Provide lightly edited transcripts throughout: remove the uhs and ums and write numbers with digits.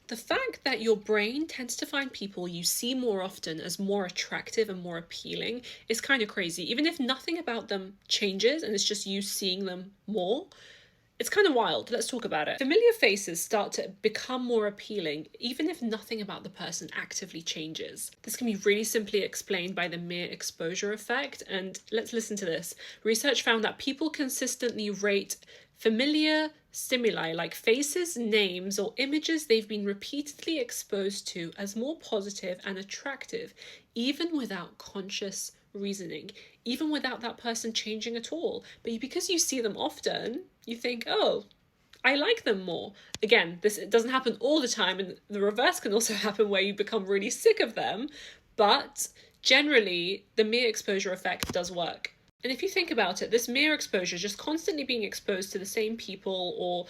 The fact that your brain tends to find people you see more often as more attractive and more appealing is kind of crazy. Even if nothing about them changes and it's just you seeing them more, it's kind of wild. Let's talk about it. Familiar faces start to become more appealing, even if nothing about the person actively changes. This can be really simply explained by the mere exposure effect. And let's listen to this. Research found that people consistently rate familiar stimuli like faces, names, or images they've been repeatedly exposed to as more positive and attractive, even without conscious reasoning, even without that person changing at all. But because you see them often, you think, oh, I like them more. Again, this it doesn't happen all the time, and the reverse can also happen where you become really sick of them. But generally, the mere exposure effect does work. And if you think about it, this mere exposure, just constantly being exposed to the same people or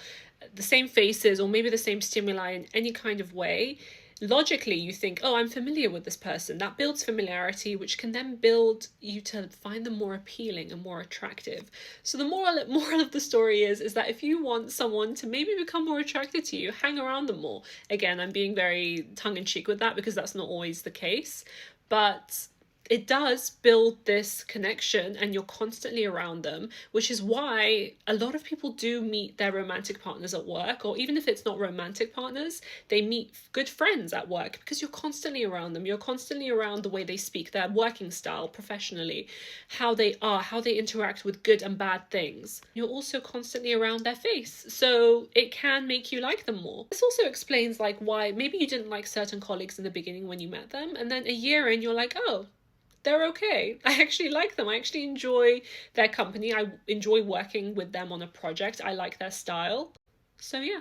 the same faces or maybe the same stimuli in any kind of way, logically you think, oh, I'm familiar with this person. That builds familiarity, which can then build you to find them more appealing and more attractive. So the moral of the story is that if you want someone to maybe become more attracted to you, hang around them more. Again, I'm being very tongue-in-cheek with that because that's not always the case. But it does build this connection and you're constantly around them, which is why a lot of people do meet their romantic partners at work, or even if it's not romantic partners, they meet good friends at work because you're constantly around them. You're constantly around the way they speak, their working style professionally, how they are, how they interact with good and bad things. You're also constantly around their face, so it can make you like them more. This also explains like why maybe you didn't like certain colleagues in the beginning when you met them, and then a year in you're like, oh, they're okay. I actually like them. I actually enjoy their company. I enjoy working with them on a project. I like their style. So yeah.